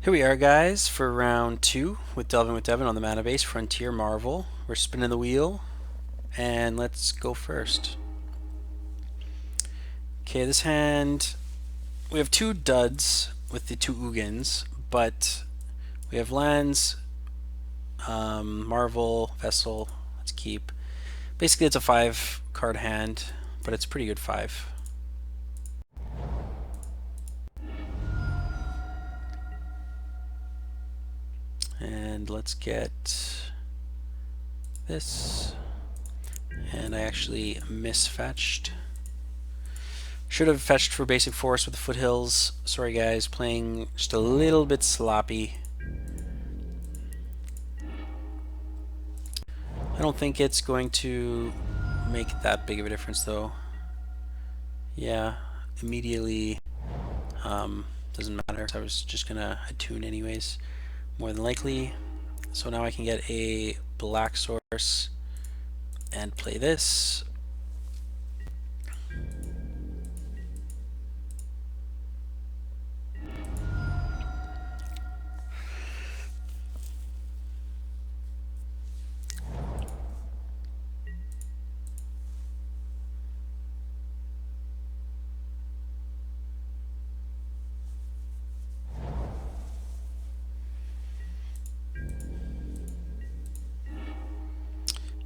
Here we are, guys, for round 2 with Devin on the mana base, Frontier Marvel. We're spinning the wheel, and let's go first. Okay, this hand, we have 2 duds with the 2 Ugins, but we have lands, Marvel, Vessel, let's keep. Basically, it's a 5 card hand, but it's a pretty good 5. And let's get this. And I actually misfetched. Should have fetched for basic force with the foothills. Sorry guys, playing just a little bit sloppy. I don't think it's going to make that big of a difference though. Yeah, immediately doesn't matter. I was just gonna attune anyways, more than likely. So now I can get a black source and play this.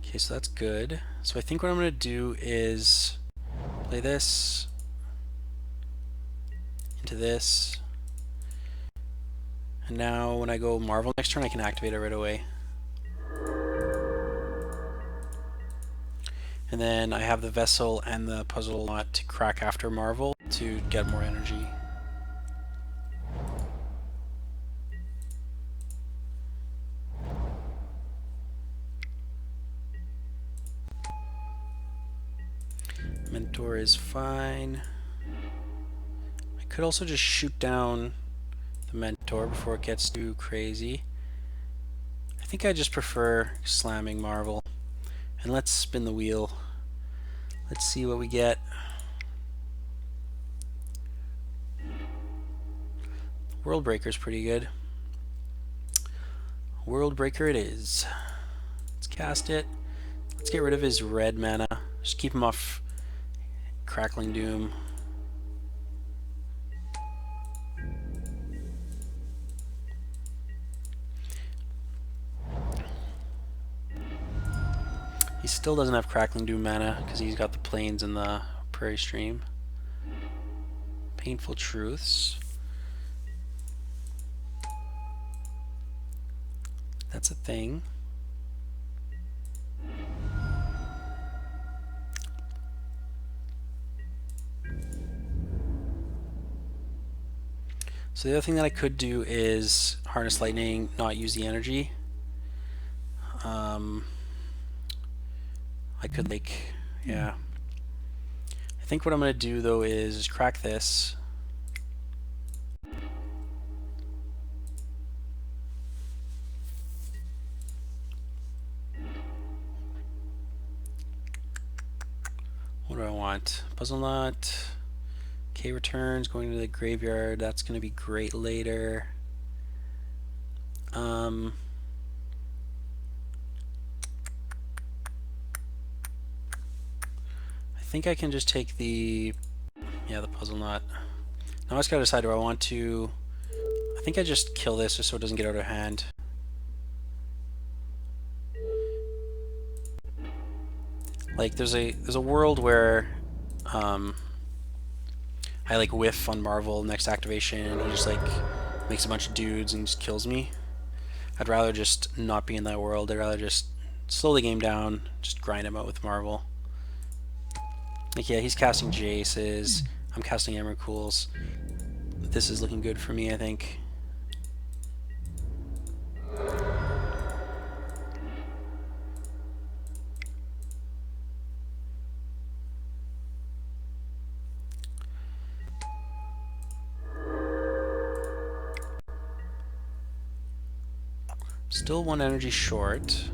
Okay, so that's good. So I think what I'm going to do is play this into this. And now when I go Marvel next turn, I can activate it right away. And then I have the Vessel and the Puzzle Lot to crack after Marvel to get more energy. Mentor is fine. I could also just shoot down the Mentor before it gets too crazy. I think I just prefer slamming Marvel. And let's spin the wheel. Let's see what we get. World Breaker's pretty good. World Breaker it is. Let's cast it. Let's get rid of his red mana. Just keep him off Crackling Doom. He still doesn't have Crackling Doom mana because he's got the Plains and the Prairie Stream. Painful Truths. That's a thing. So the other thing that I could do is Harness Lightning, not use the energy. I could yeah. I think what I'm going to do though is crack this. What do I want? Puzzle Knot. K returns, going to the graveyard. That's going to be great later. I think I can just take the Puzzle Knot. Now I just gotta decide, do I want to... I think I just kill this just so it doesn't get out of hand. Like there's a world where I like whiff on Marvel next activation and he just like makes a bunch of dudes and just kills me. I'd rather just not be in that world. I'd rather just slow the game down, just grind him out with Marvel. Like yeah, he's casting Jaces, I'm casting Emrakul's. This is looking good for me, I think. Still 1 energy short.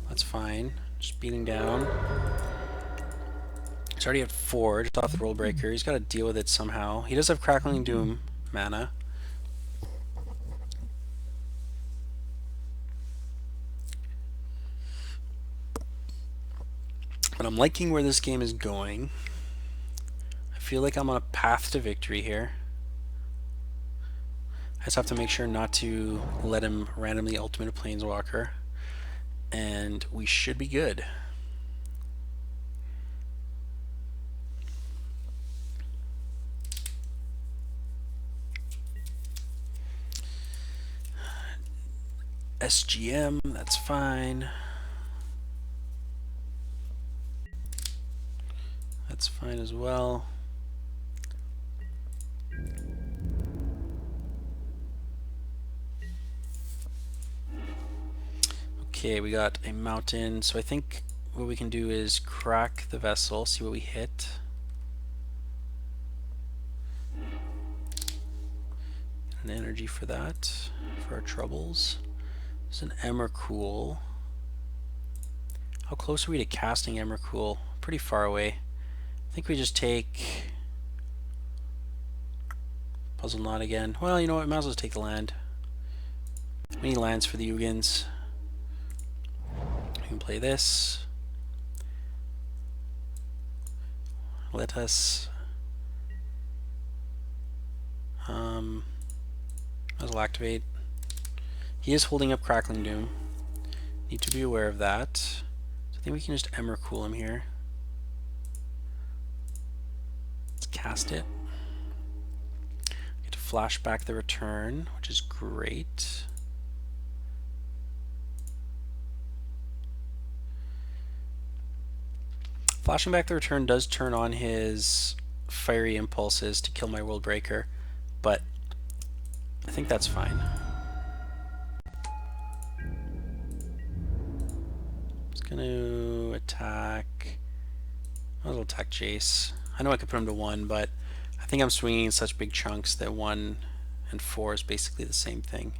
That's fine. Just beating down. He's already at 4, just off the World Breaker. He's got to deal with it somehow. He does have Crackling Doom, mana. But I'm liking where this game is going. I feel like I'm on a path to victory here. I just have to make sure not to let him randomly ultimate a Planeswalker. And we should be good. SGM, that's fine. That's fine as well. Okay, we got a mountain, so I think what we can do is crack the vessel, see what we hit. An energy for that, for our troubles. There's an Emrakul. How close are we to casting Emrakul? Pretty far away. I think we just take Puzzle Knot again. Well, you know what? We might as well take the land. Many lands for the Ugins. We can play this. Let us might as well activate. He is holding up Crackling Doom. Need to be aware of that. So I think we can just Emrakul him here. Let's cast it. Get to flash back the return, which is great. Flashing back the return does turn on his fiery impulses to kill my World Breaker, but I think that's fine. Just gonna attack. Might as well attack Jace. I know I could put him to 1, but I think I'm swinging in such big chunks that 1 and 4 is basically the same thing.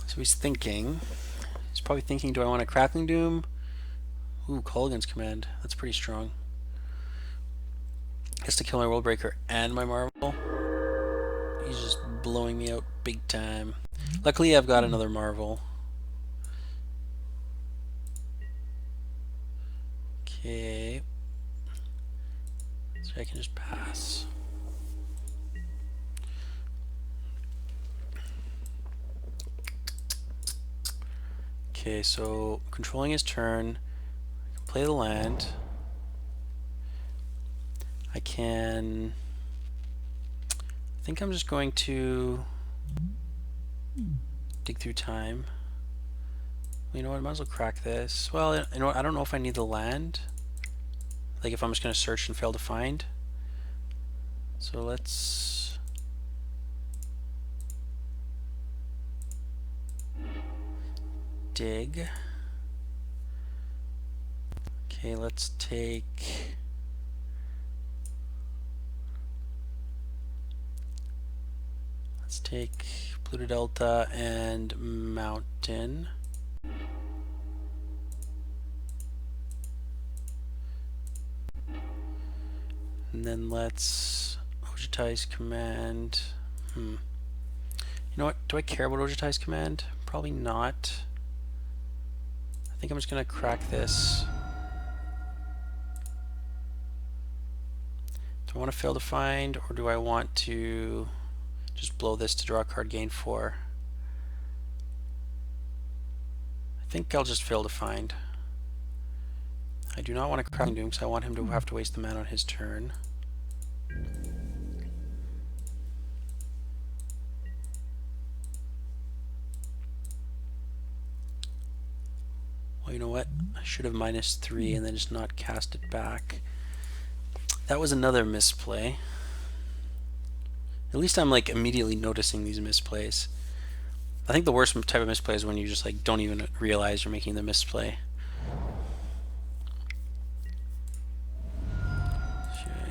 So he's thinking. He's probably thinking, do I want a Crackling Doom? Ooh, Kolaghan's Command. That's pretty strong. Gets to kill my World Breaker and my Marvel. He's just blowing me out big time. Luckily, I've got another Marvel. Okay. So I can just pass. Okay, so controlling his turn, I can play the land. I think I'm just going to dig through time. You know what, I might as well crack this. Well, you know what, I don't know if I need the land. Like if I'm just going to search and fail to find. So let's dig. Okay, let's take Pluto Delta and Mountain. And then let's Ojutai's Command. You know what? Do I care about Ojutai's Command? Probably not. I think I'm just going to crack this. Do I want to fail to find, or do I want to just blow this to draw a card, gain 4? I think I'll just fail to find. I do not want to crack Doom because I want him to have to waste the mana on his turn. Well, you know what? I should have -3 and then just not cast it back. That was another misplay. At least I'm like immediately noticing these misplays. I think the worst type of misplay is when you just like don't even realize you're making the misplay.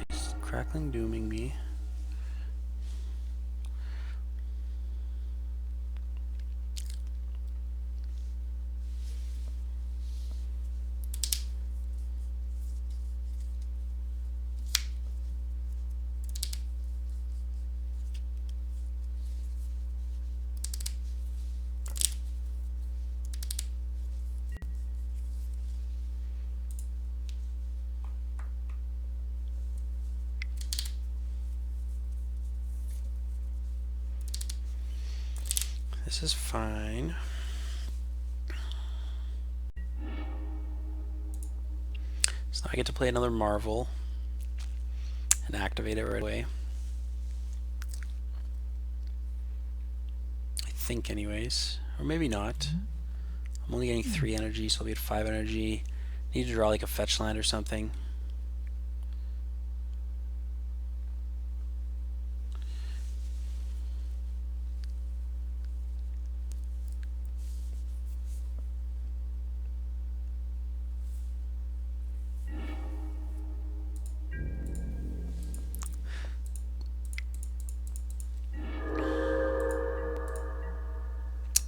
He's crackling dooming me. This is fine. So now I get to play another Marvel and activate it right away. I think anyways. Or maybe not. I'm only getting 3 energy, so I'll be at 5 energy. Need to draw like a fetch land or something.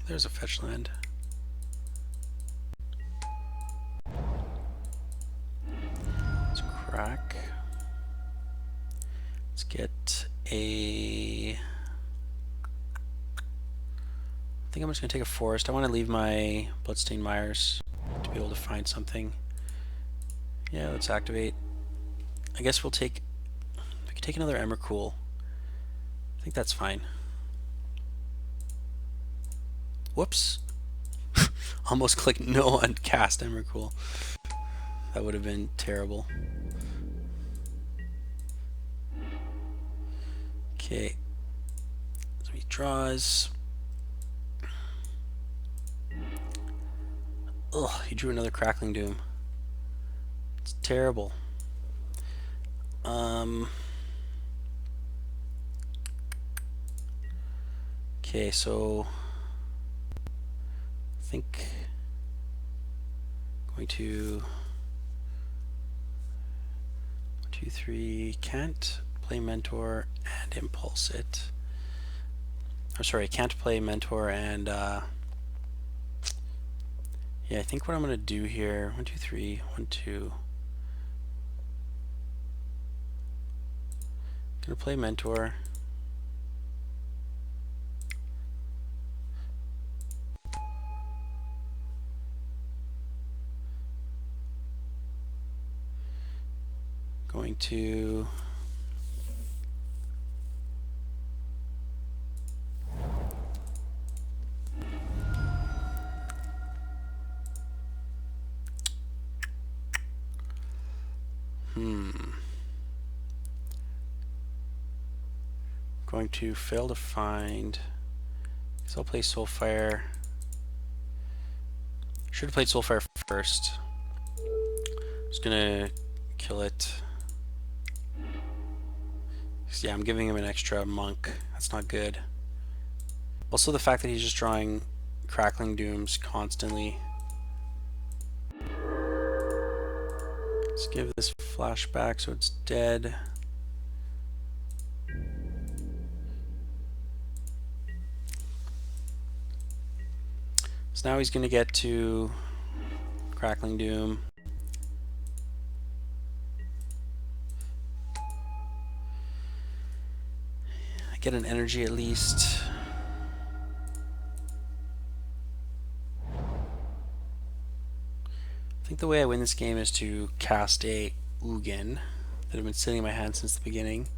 There's a fetch land. Let's crack. Let's get a... I think I'm just going to take a forest. I want to leave my Bloodstained Mires to be able to find something. Yeah, let's activate. I guess we'll take... I can take another Emrakul. I think that's fine. Whoops. Almost clicked no on cast Emrakul. That would have been terrible. Okay. So he draws. Ugh, he drew another Crackling Doom. It's terrible. Okay, so I think I'm going to 1, 2, 3 can't play Mentor and impulse it. I'm sorry, can't play Mentor and yeah, I think what I'm going to do here, 1, 2, 3, 1, 2. Going to play Mentor. Going to going to fail to find. So I'll play Soulfire. Should have played Soulfire first. Just gonna kill it. Yeah, I'm giving him an extra monk. That's not good. Also the fact that he's just drawing Crackling Dooms constantly. Let's give this flashback so it's dead. So now he's going to get to Crackling Doom. I get an energy at least. I think the way I win this game is to cast a Ugin that have been sitting in my hand since the beginning.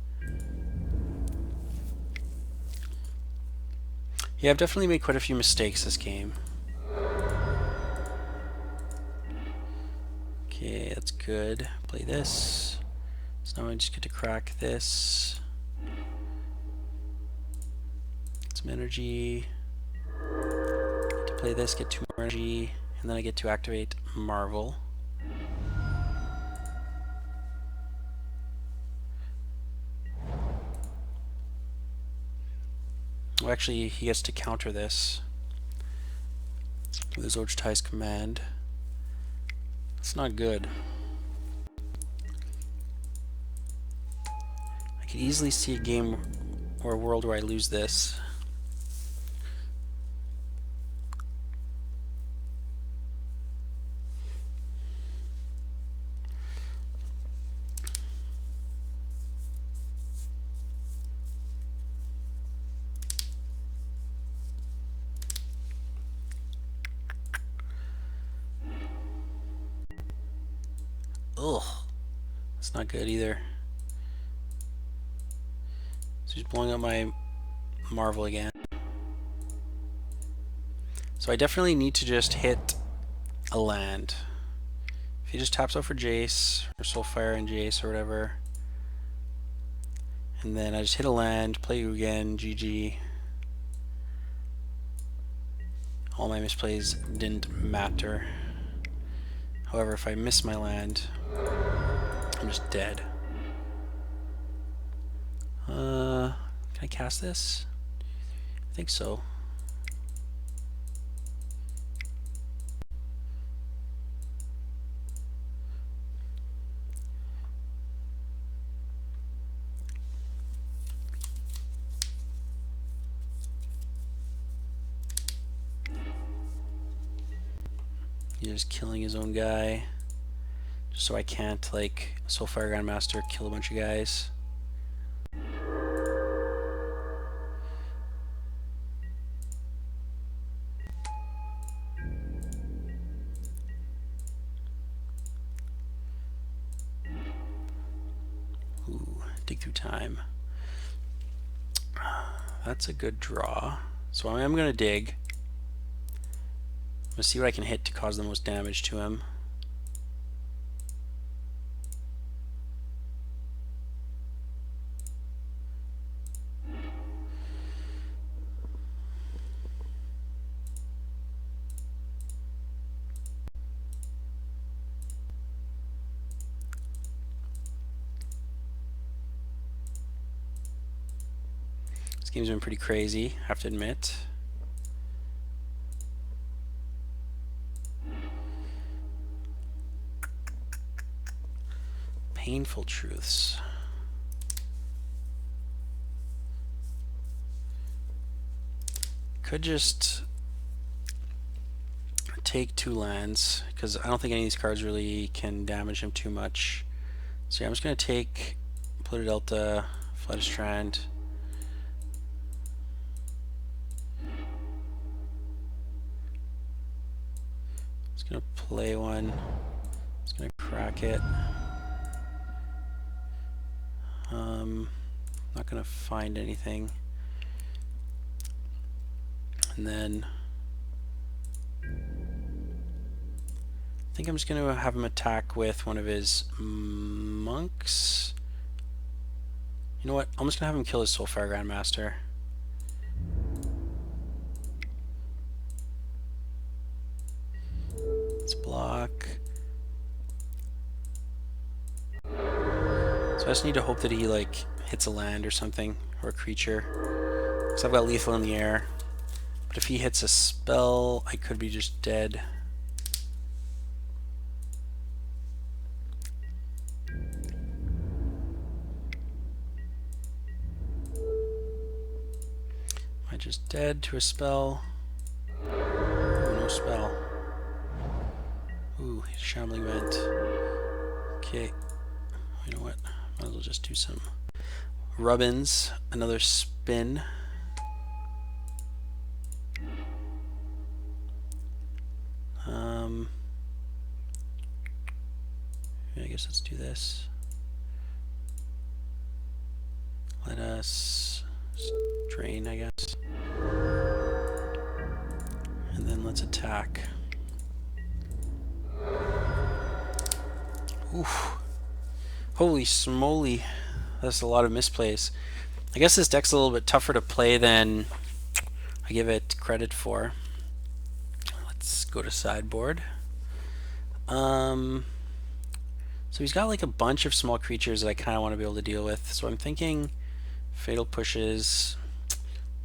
Yeah, I've definitely made quite a few mistakes this game. Okay, that's good. Play this. So now I just get to crack this. Get some energy. Get to play this, get 2 more energy, and then I get to activate Marvel. Well, actually, he gets to counter this with his Ojtai's command. It's not good. I could easily see a game or a world where I lose this. Ugh. That's not good either. So he's blowing up my Marvel again. So I definitely need to just hit a land. If he just taps out for Jace, or Soulfire and Jace, or whatever, and then I just hit a land, play you again, GG. All my misplays didn't matter. However, if I miss my land, I'm just dead. Can I cast this? I think so. He's just killing his own guy, just so I can't, like, Soulfire Grandmaster kill a bunch of guys. Ooh, dig through time. That's a good draw. So I am going to dig. Let's see what I can hit to cause the most damage to him. This game's been pretty crazy, I have to admit. Painful truths. Could just take 2 lands, because I don't think any of these cards really can damage him too much. So yeah, I'm just going to take Polluted Delta, Flooded Strand. Just going to play one. Just going to crack it. Not going to find anything. And then I think I'm just going to have him attack with one of his monks. You know what? I'm just going to have him kill his Soulfire Grandmaster. Let's block. So I just need to hope that he, like, hits a land or something, or a creature. Because I've got lethal in the air. But if he hits a spell, I could be just dead. Am I just dead to a spell? Ooh, no spell. Ooh, Shambling Vent. Okay. You know what? Might as well just do some Rubbins. Another spin. I guess let's do this. Let us drain, I guess. And then let's attack. Oof. Holy smoly. That's a lot of misplays. I guess this deck's a little bit tougher to play than I give it credit for. Let's go to sideboard. So he's got like a bunch of small creatures that I kind of want to be able to deal with. So I'm thinking Fatal Pushes,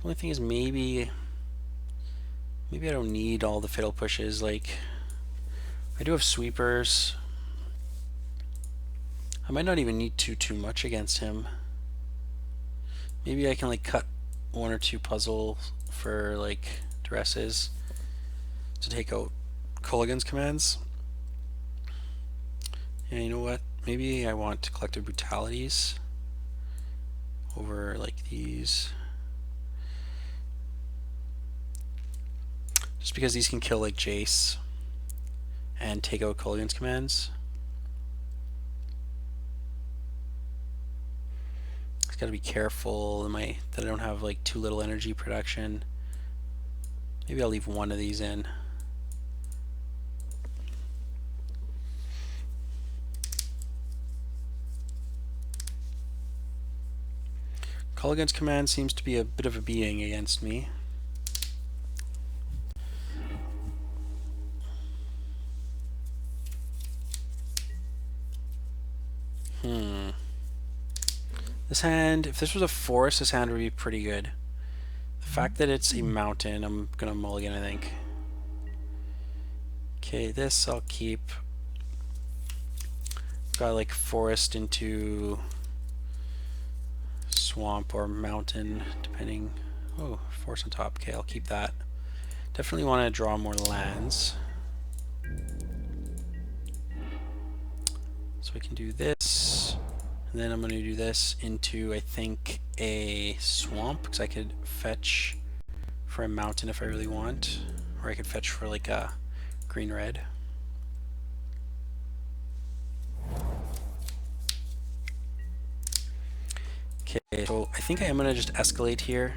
only thing is maybe I don't need all the fatal pushes. Like, I do have sweepers. I might not even need too much against him. Maybe I can like cut one or two puzzles for like dresses to take out Culligan's commands. And you know what? Maybe I want collective brutalities over like these. Just because these can kill like Jace and take out Culligan's commands. Just gotta be careful that I don't have like too little energy production. Maybe I'll leave one of these in. Culligan's command seems to be a bit of a beating against me. This hand, if this was a forest, this hand would be pretty good. The fact that it's a mountain, I'm gonna mulligan, I think. Okay, this I'll keep. Got like forest into swamp or mountain, depending. Oh, forest on top. Okay, I'll keep that. Definitely want to draw more lands. So I can do this. And then I'm going to do this into, I think, a swamp, because I could fetch for a mountain if I really want. Or I could fetch for like a green-red. Okay, so I think I am going to just escalate here.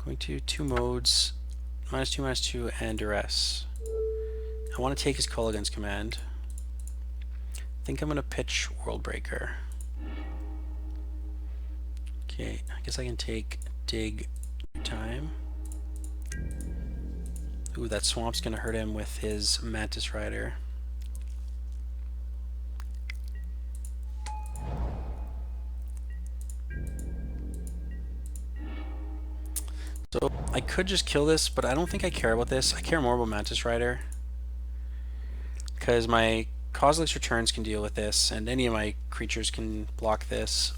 Going to 2 modes, -2, and duress. I want to take his Culligan's command. I think I'm going to pitch Worldbreaker. Okay, I guess I can take dig time. Ooh, that swamp's going to hurt him with his Mantis Rider. So I could just kill this, but I don't think I care about this. I care more about Mantis Rider, because my Kozilek's Returns can deal with this, and any of my creatures can block this.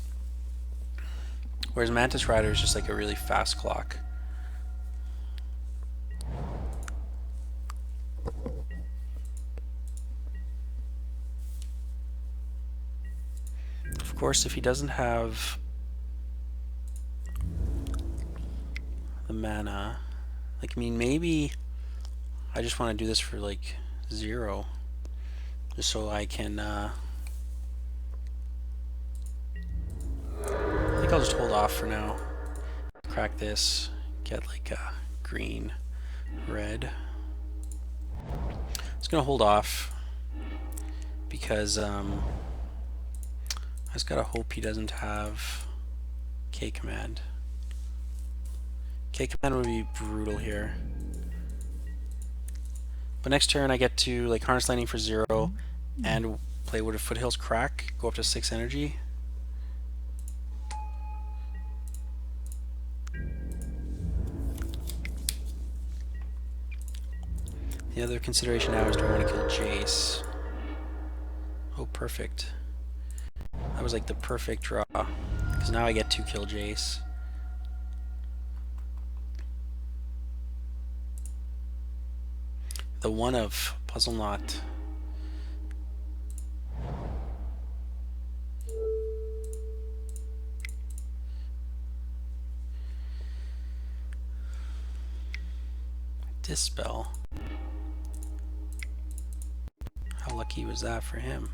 Whereas Mantis Rider is just like a really fast clock. Of course, if he doesn't have the mana, like, I mean, maybe I just want to do this for like 0, just so I can I think I'll just hold off for now. Crack this, get like a green, red. Just gonna hold off because I just gotta hope he doesn't have K command. K command would be brutal here. But next turn I get to like Harness Lightning for 0 and play Wood of Foothills Crack, go up to 6 energy. The other consideration now is, do I want to kill Jace? Oh, perfect. That was like the perfect draw, because now I get to kill Jace. The one of Puzzle Knot. Dispel. How lucky was that for him?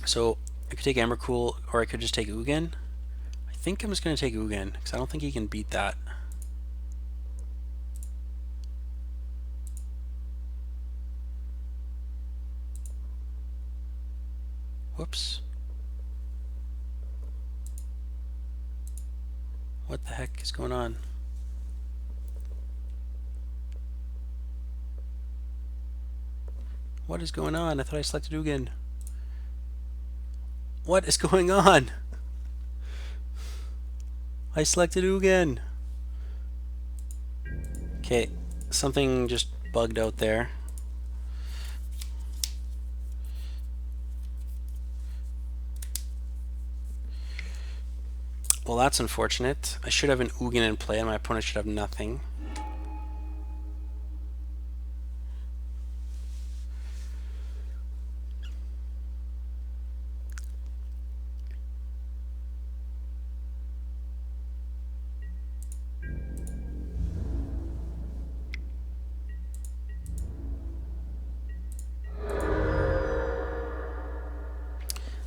So I could take Emrakul, or I could just take Ugin. I think I'm just going to take Ugin, because I don't think he can beat that. Whoops. What the heck is going on? What is going on? I thought I selected Ugin. What is going on? I selected Ugin. Okay, something just bugged out there. Well, that's unfortunate. I should have an Ugin in play and my opponent should have nothing.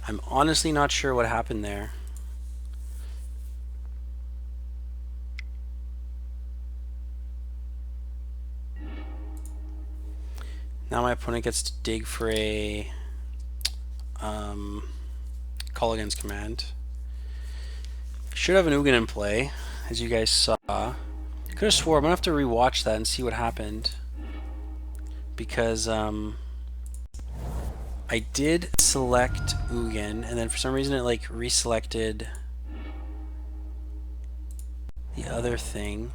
I'm honestly not sure what happened there. Now my opponent gets to dig for a call against command. Should have an Ugin in play, as you guys saw. Could have swore I'm gonna have to rewatch that and see what happened, because I did select Ugin, and then for some reason it like reselected the other thing.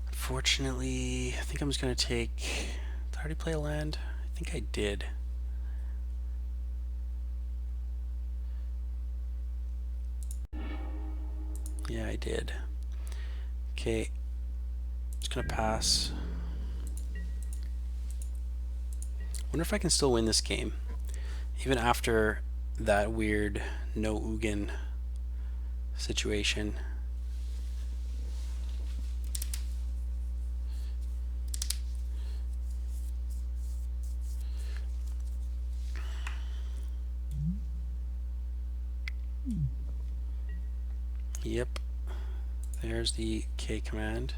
Unfortunately, I think I'm just gonna take. Did I already play a land? I think I did. Yeah, I did. Okay, just gonna pass. Wonder if I can still win this game, even after that weird no Ugin situation. Yep, there's the K command.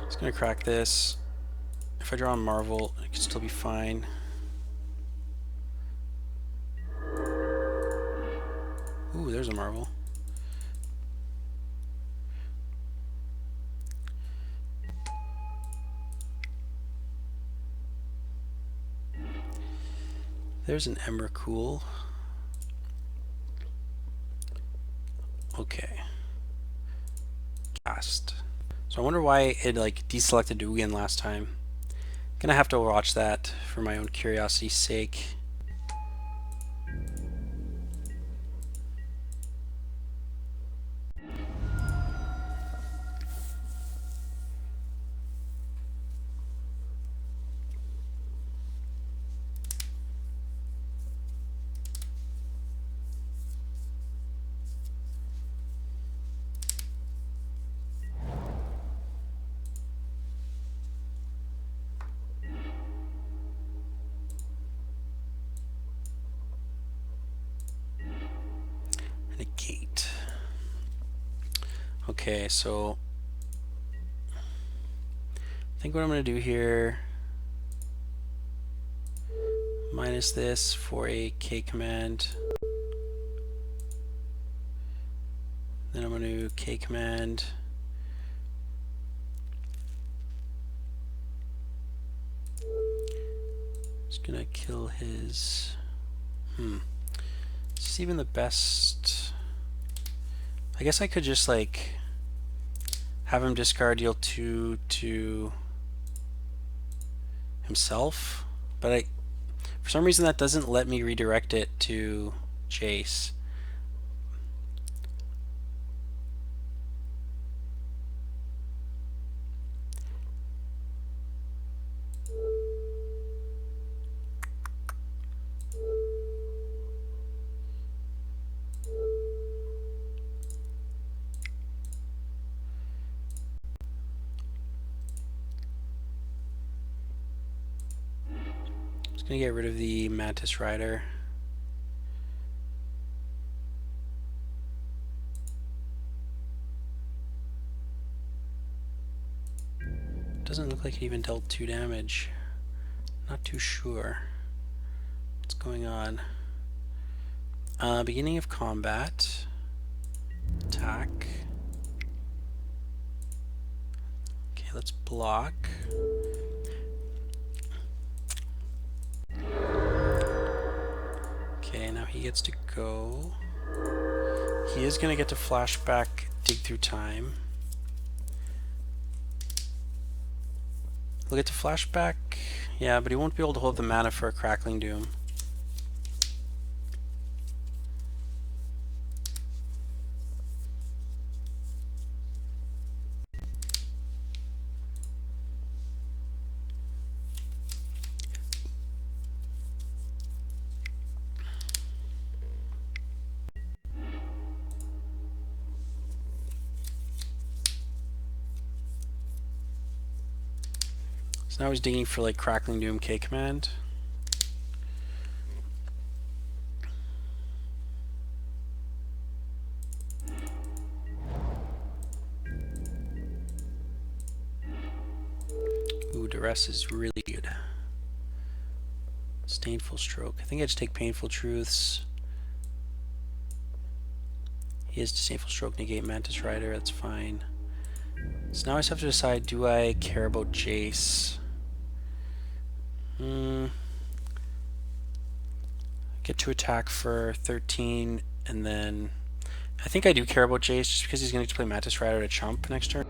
It's gonna crack this. If I draw on Marvel, it can still be fine. Ooh, there's a Marvel. There's an Emrakul. Okay. Cast. So I wonder why it like deselected Ugin last time. Gonna have to watch that for my own curiosity's sake. And a gate. Okay, so I think what I'm going to do here, minus this for a K command. Then I'm going to K command. Just going to kill his... Is this even the best? I guess I could just like have him discard, deal 2 to himself, but for some reason that doesn't let me redirect it to Jace. Just gonna get rid of the Mantis Rider. doesn't look like it even dealt 2 damage. Not too sure what's going on. Beginning of combat. Attack. Okay, let's block. Okay, now he gets to go. He is going to get to flashback, dig through time. We'll get to flashback. Yeah, but he won't be able to hold the mana for a Crackling Doom. So now he's digging for like Crackling Doom K command. Ooh, Duress is really good. Disdainful Stroke. I think I just take Painful Truths. He has Disdainful Stroke, negate Mantis Rider, that's fine. So now I just have to decide, do I care about Jace? Get to attack for 13, and then I think I do care about Jace just because he's going to play Mantis Rider to chump next turn.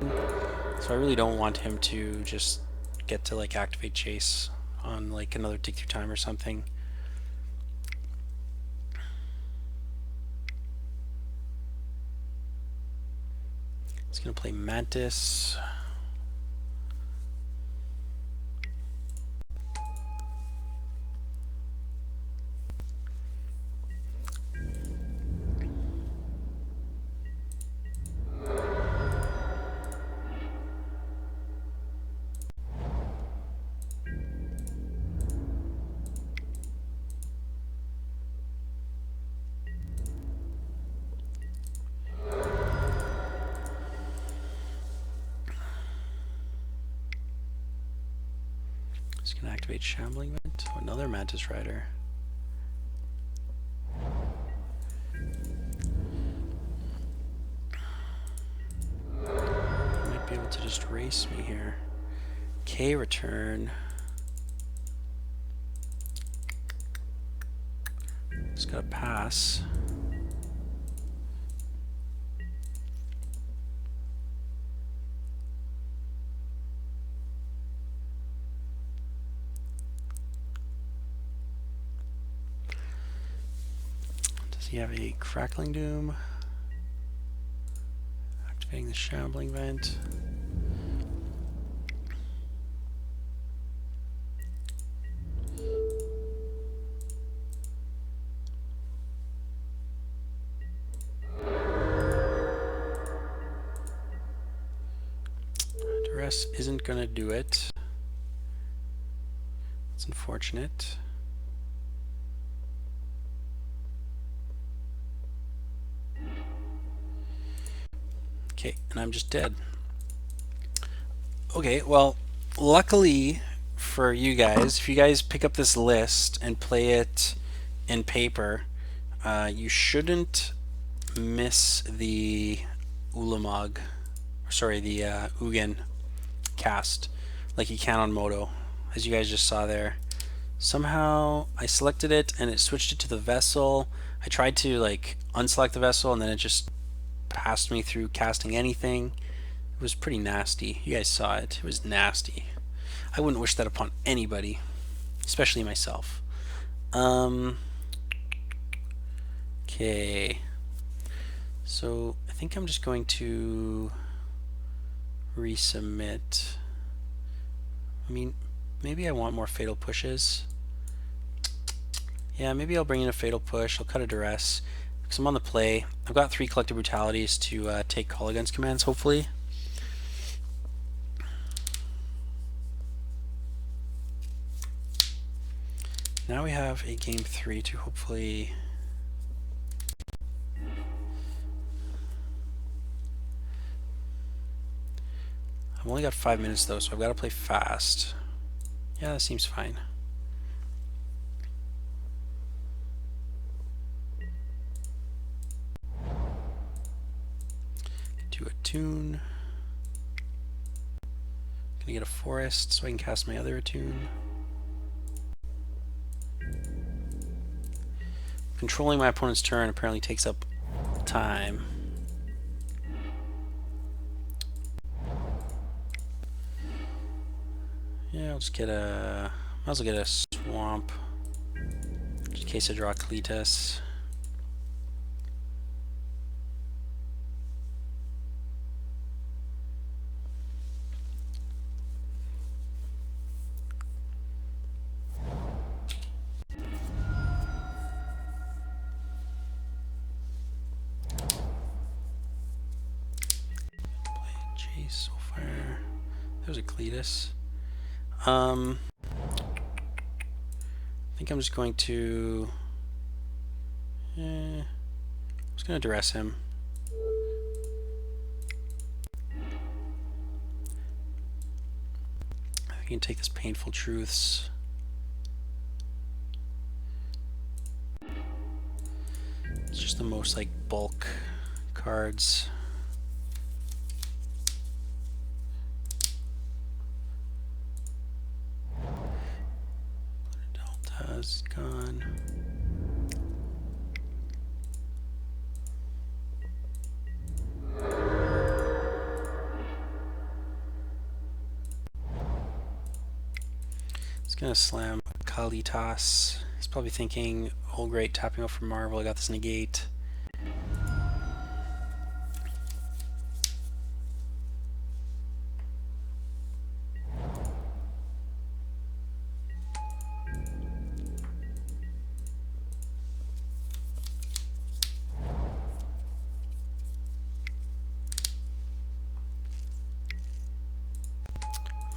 So I really don't want him to just get to like activate Jace on like another dig through time or something. He's going to play Mantis. He's going to activate Shambling Vent. Oh, another Mantis Rider. He might be able to just race me here. K return. Just got to pass. Does he have a Crackling Doom? Activating the Shambling Vent. Duress isn't going to do it. It's unfortunate. Okay, and I'm just dead. Okay, well, luckily for you guys, if you guys pick up this list and play it in paper, you shouldn't miss the Ulamog, sorry, the Ugin cast like you can on Moto, as you guys just saw there. Somehow I selected it and it switched it to the vessel. I tried to like unselect the vessel and then it just passed me through casting anything. It was pretty nasty. You guys saw it. It was nasty. I wouldn't wish that upon anybody, especially myself. Okay. So I think I'm just going to resubmit. I mean, maybe I want more fatal pushes. Yeah, maybe I'll bring in a fatal push. I'll cut a duress because I'm on the play. I've got 3 collective brutalities to take call against commands, hopefully. Now we have a game 3 to hopefully I've only got 5 minutes though, so I've got to play fast. Yeah, that seems fine. Do a tune. Gonna get a forest so I can cast my other attune. Controlling my opponent's turn apparently takes up time. Yeah, I'll just get a... might as well get a swamp. Just in case I draw Cletus. Soulfire. There's a Cletus. I think I'm just going to... I'm just going to duress him. I can take this Painful Truths. It's just the most like bulk cards. Delta's gone. It's gonna slam Kalitas. He's probably thinking, oh great, tapping out from Marvel, I got this negate.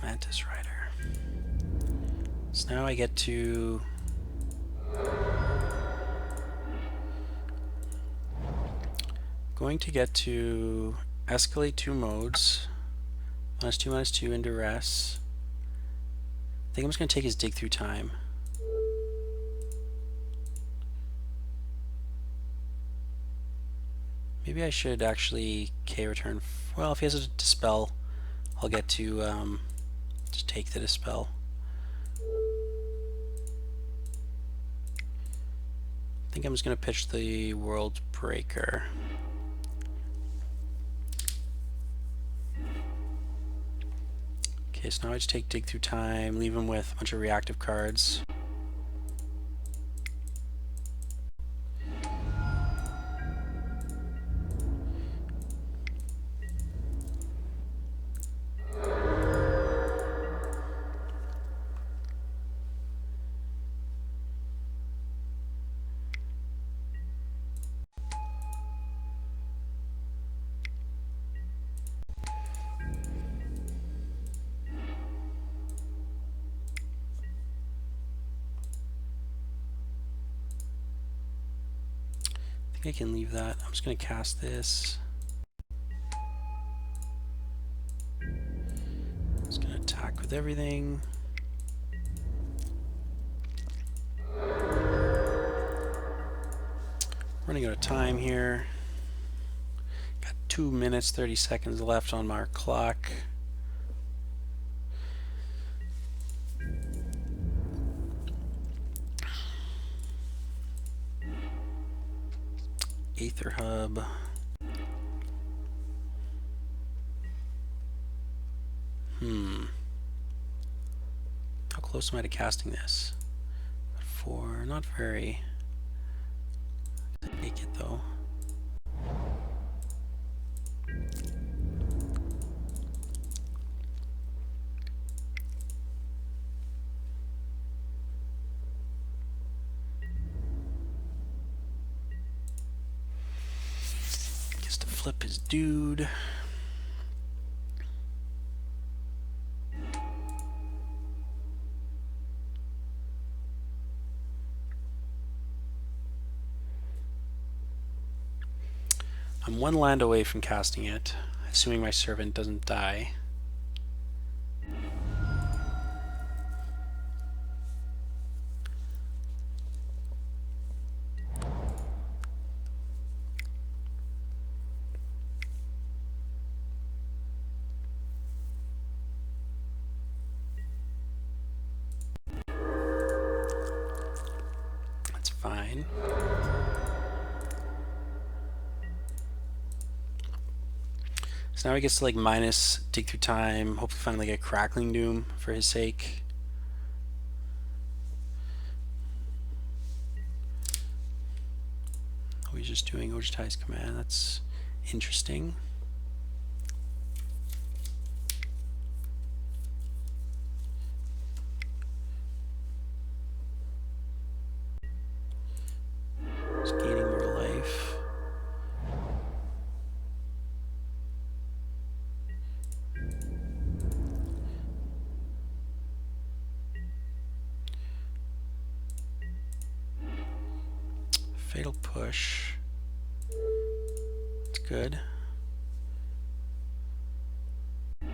Mantis Rider. So now I get to escalate 2 modes. -2/-2 and duress. I think I'm just going to take his dig through time. Maybe I should actually K return. Well, if he has a dispel, I'll get to just take the dispel. I think I'm just going to pitch the World Breaker. Okay, so now I just take Dig Through Time, leave him with a bunch of reactive cards. I think I can leave that. I'm just going to cast this. Just going to attack with everything. Running out of time here. Got 2 minutes, 30 seconds left on our clock. Aether Hub. How close am I to casting this? 4, not very. Make it though. Gets to flip his dude. I'm 1 land away from casting it, assuming my servant doesn't die. fine. So now he gets to like minus dig through time, hopefully find like a crackling doom for his sake. Oh, he's just doing Ojitai's command. That's interesting. He's gaining more life. Fatal push. That's good. I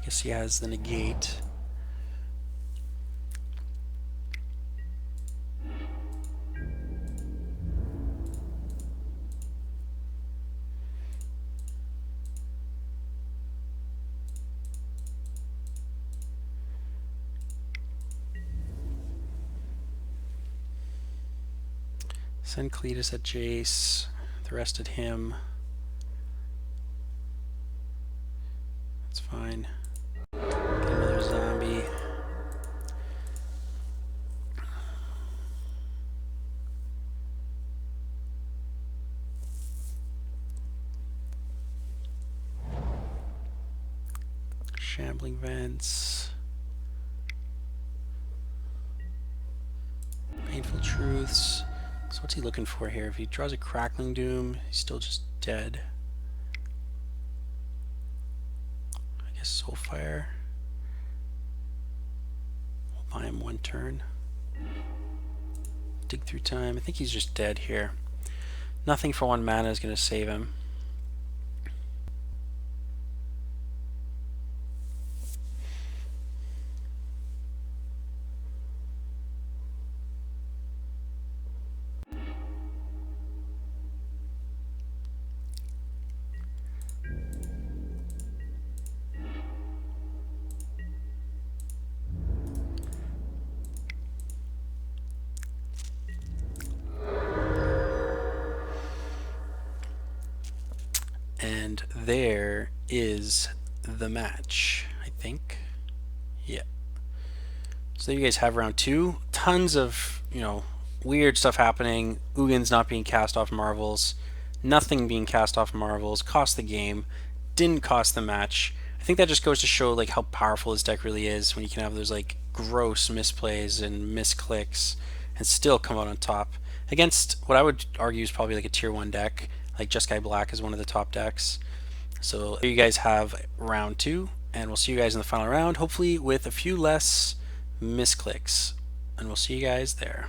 guess he has the negate. Send Cletus at Jace. The rest at him. That's fine. Get another zombie. Shambling vents. Painful truths. So what's he looking for here? If he draws a crackling doom, he's still just dead. I guess Soulfire. We'll buy him one turn. Dig through time. I think he's just dead here. Nothing for 1 mana is going to save him. And there is the match, I think. Yeah. So there you guys have round 2. Tons of, weird stuff happening. Ugin's not being cast off Marvels. Nothing being cast off Marvels. Cost the game. Didn't cost the match. I think that just goes to show like how powerful his deck really is when you can have those like gross misplays and misclicks and still come out on top against what I would argue is probably like a tier 1 deck. Like Jeskai Black is one of the top decks. So there you guys have round 2, and we'll see you guys in the final round, hopefully with a few less misclicks. And we'll see you guys there.